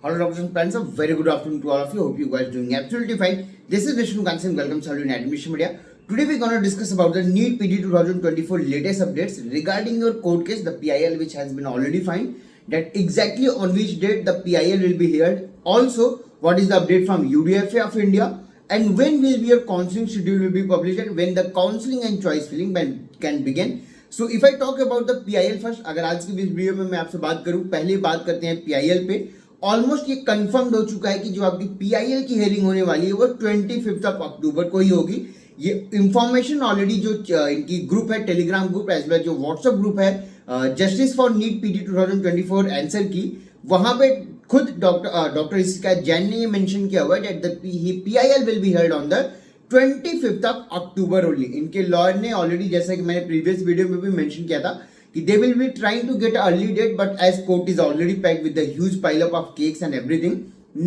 Hello, doctors and parents. A very good afternoon to all of you. Hope you guys doing absolutely fine. This is Vishnu Kansan. Welcome to in Admission Media. Today we're going to discuss about the NEET PD 2024 latest updates regarding your court case, the PIL, which has been already fined. That exactly on which date the PIL will be heard. Also, what is the update from UDFA of India, and when will your counseling schedule will be published, and when the counseling and choice filling can begin. So if I talk about the PIL first, अगर आज की video में मैं आपसे बात करूं, पहले बात करते हैं PIL पे. ऑलमोस्ट ये कंफर्म्ड हो चुका है कि जो आपकी PIL की हेयरिंग होने वाली है वो 25 अक्टूबर को ही होगी. ये इंफॉर्मेशन ऑलरेडी जो इनकी ग्रुप है, टेलीग्राम ग्रुप एज वेल जो व्हाट्सएप ग्रुप है justice for NEET PD 2024 answer key, वहां पे खुद डॉक्टर इसका जैन ने ये मेंशन किया हुआ है that the PIL will be held on the 25 October only. इनके लॉयर ने ऑलरेडी, जैसा कि मैंने प्रीवियस वीडियो में भी मेंशन किया था, कि they will be trying to get early date, but as court is already packed with the huge pile up of cakes and everything,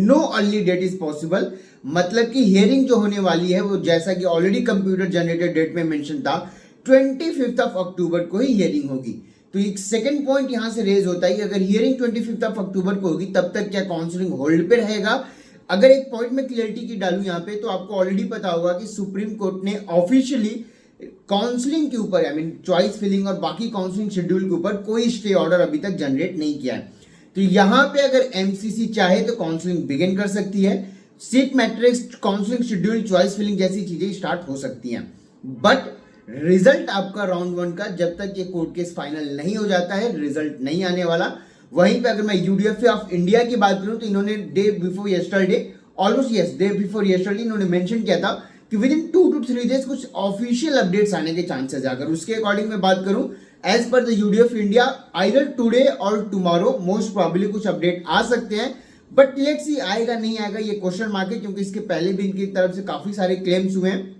no early date is possible. मतलब कि hearing जो होने वाली है वो जैसा कि ऑलरेडी कंप्यूटर जनरेटेड डेट में मेंशन था 25 अक्टूबर को ही हियरिंग होगी. तो एक सेकंड पॉइंट यहां से रेज होता है कि अगर हियरिंग 25 अक्टूबर को होगी तब तक क्या काउंसलिंग होल्ड पे रहेगा. अगर एक पॉइंट में क्लियरिटी की डालूं यहाँ पे, तो आपको ऑलरेडी पता होगा कि सुप्रीम कोर्ट ने ऑफिशियली काउंसलिंग के ऊपर, आई मीन चॉइस फिलिंग और बाकी काउंसलिंग शेड्यूल के ऊपर कोई स्टे ऑर्डर अभी तक जनरेट नहीं किया है. तो यहां पे अगर एमसीसी चाहे तो काउंसलिंग बिगिन कर सकती है, seat matrix, counselling schedule, choice filling जैसी चीजें स्टार्ट हो सकती हैं. बट रिजल्ट आपका राउंड 1 का जब तक ये कोर्ट केस फाइनल नहीं हो जाता है रिजल्ट नहीं आने वाला. वहीं पे अगर मैं यूडीएफए ऑफ इंडिया की बात करूं तो इन्होंने day before yesterday, almost yes day before yesterday, इन्होंने मेंशन किया था कि विद इन 2 to 3 डेज कुछ ऑफिशियल अपडेट्स आने के चांसेस है. अगर उसके अकॉर्डिंग मैं बात करूं, as per the UDF India either today और टुमारो मोस्ट प्रोबेबली कुछ अपडेट आ सकते हैं. बट लेट्स सी आएगा नहीं आएगा ये क्वेश्चन मार्क है, क्योंकि इसके पहले भी इनकी तरफ से काफी सारे क्लेम्स हुए हैं.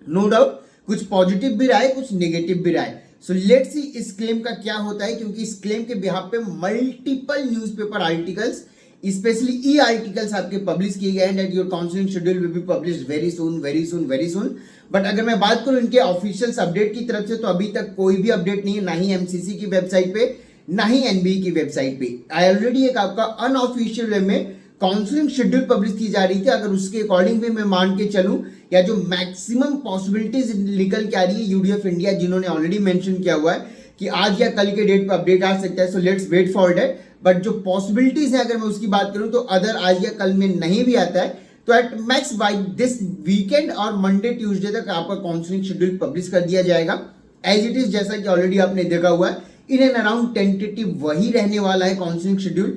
नो डाउट कुछ पॉजिटिव भी रहा है, कुछ नेगेटिव भी रहा है. सो लेट्स सी इस क्लेम का क्या होता है, क्योंकि इस क्लेम के बिहाफ पे मल्टीपल न्यूज़पेपर आर्टिकल्स, स्पेशली ई आर्टिकल्स आपके पब्लिश किए गए हैं that your counselling schedule will be published very soon very soon very soon. But अगर मैं बात करूं इनके ऑफिशियल अपडेट की तरफ से, तो अभी तक कोई भी अपडेट नहीं है, ना ही एमसीसी की वेबसाइट पे, ना ही एनबीई की वेबसाइट पे. ऑलरेडी एक आपका अनऑफिशियल वे में काउंसलिंग शेड्यूल पब्लिश की जा रही थी. अगर उसके अकॉर्डिंग भी मैं मान के चलूं, या जो मैक्सिमम पॉसिबिलिटीज निकल के आ रही है यूडीएफ इंडिया जिन्होंने ऑलरेडी मेंशन किया हुआ है कि आज या कल के डेट पे अपडेट आ सकता है. So let's wait for that. But जो पॉसिबिलिटीज है अगर मैं उसकी बात करूं, तो अदर आज या कल में नहीं भी आता है तो at max by this weekend और मंडे ट्यूसडे तक आपका काउंसलिंग शेड्यूल पब्लिश कर दिया जाएगा एज इट इज. जैसा कि ऑलरेडी आपने देखा हुआ है, इन एंड अराउंड टेंटेटिव वही रहने वाला है काउंसलिंग शेड्यूल.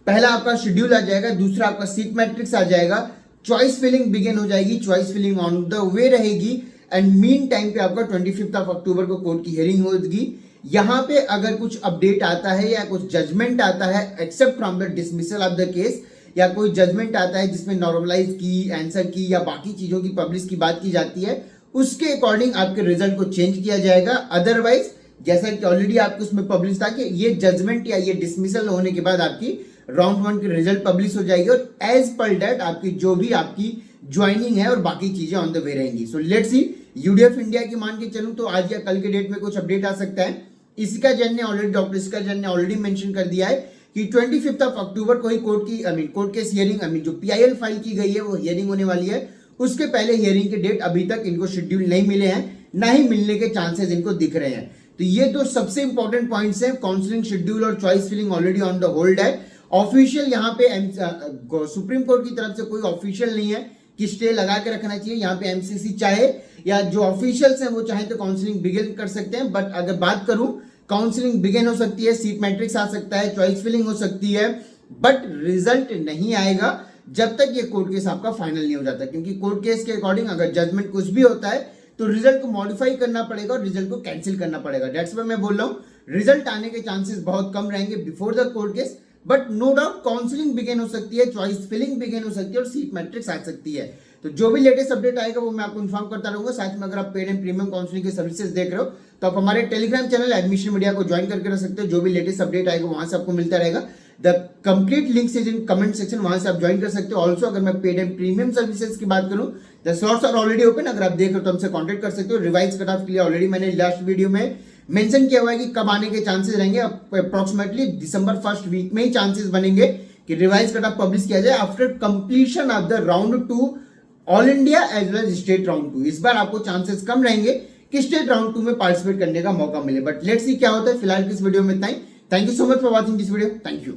पहला आपका शेड्यूल आ जाएगा, दूसरा आपका सीट मैट्रिक्स आ जाएगा, चॉइस फिलिंग बिगिन हो जाएगी, choice filling on the way रहेगी, एंड मीन टाइम पे आपका 25 अक्टूबर को कोर्ट की हियरिंग होगी. यहां पे अगर कुछ अपडेट आता है या कुछ जजमेंट आता है, except from the dismissal of the case, या कोई जजमेंट आता है जिसमें नॉर्मलाइज की, आंसर की या बाकी चीजों की पब्लिश की बात की जाती है, उसके अकॉर्डिंग आपके रिजल्ट को चेंज किया जाएगा. अदरवाइज जैसा कि ऑलरेडी आपको उसमें पब्लिश था कि ये जजमेंट या ये डिसमिसल होने के बाद आपकी राउंड 1 की रिजल्ट पब्लिश हो जाएगी, और एज पर डेट आपकी जो भी आपकी ज्वाइनिंग है और बाकी चीजें ऑन द वे रहेंगी. So let's see, UDF India की मान के चलूं तो आज या कल के डेट में कुछ अपडेट आ सकता है. इसका जन ने ऑलरेडी, डॉक्टर इसका जन ने ऑलरेडी मेंशन कर दिया है कि 25 अक्टूबर को ही कोर्ट केस हियरिंग, जो PIL फाइल की गई है वो हियरिंग होने वाली है. उसके पहले हियरिंग के डेट अभी तक इनको शेड्यूल नहीं मिले हैं, ना ही मिलने के चांसेस इनको दिख रहे हैं. तो ये दो सबसे इंपॉर्टेंट पॉइंट्स हैं. काउंसलिंग शेड्यूल और choice filling already on the hold है. ऑफिशियल यहाँ पे सुप्रीम कोर्ट की तरफ से कोई ऑफिशियल नहीं है कि स्टे लगा के रखना चाहिए. यहाँ पे एमसीसी चाहे या जो ऑफिशियल्स हैं वो चाहे तो काउंसलिंग बिगिन कर सकते हैं. बट अगर बात करूं, काउंसलिंग बिगिन हो सकती है, सीट मैट्रिक्स आ सकता है, चॉइस फिलिंग हो सकती है, बट रिजल्ट नहीं आएगा जब तक ये कोर्ट केस आपका फाइनल नहीं हो जाता. क्योंकि कोर्ट केस के अकॉर्डिंग अगर जजमेंट कुछ भी होता है तो रिजल्ट को मॉडिफाई करना पड़ेगा और रिजल्ट को कैंसिल करना पड़ेगा. दैट्स व्हाई मैं बोल रहा हूं रिजल्ट आने के चांसेस बहुत कम रहेंगे before the court case. But no doubt counselling begin हो सकती है, चॉइस फिलिंग बिगिन हो सकती है और सीट मैट्रिक्स आ सकती है. तो जो भी लेटेस्ट अपडेट आएगा वो मैं आपको इन्फॉर्म करता रहूंगा. साथ में अगर आप पेड एंड प्रीमियम काउंसलिंग के सर्विसेज देख रहे हो तो आप हमारे टेलीग्राम चैनल एडमिशन मीडिया को ज्वाइन करके रख सकते हो. जो भी लेटेस्ट अपडेट आएगा वहां से आपको मिलता रहेगा. The complete links is in comment section, वहां से आप ज्वाइन कर सकते हो. ऑल्सो अगर मैं पेड एंड प्रीमियम सर्विसेज की बात करूं, the slots are already open. अगर आप देख रहे हो तो हमसे कॉन्टेक्ट कर सकते हो. रिवाइज कट ऑफ के लिए ऑलरेडी मैंने लास्ट वीडियो में मेंशन किया हुआ है कि कब आने के चांसेस रहेंगे. अप्रोक्सीमेटली दिसंबर फर्स्ट वीक में ही चांसेस बनेंगे कि रिवाइज कट ऑफ पब्लिश किया जाए after completion of the round 2 all India as well as state round 2। इस बार आपको चांसेस कम रहेंगे कि स्टेट राउंड 2 में पार्टिसिपेट करने का मौका मिले, बट लेट्स सी क्या होता है। फिलहाल इस वीडियो में इतना ही। Thank you so much for watching this video. Thank you.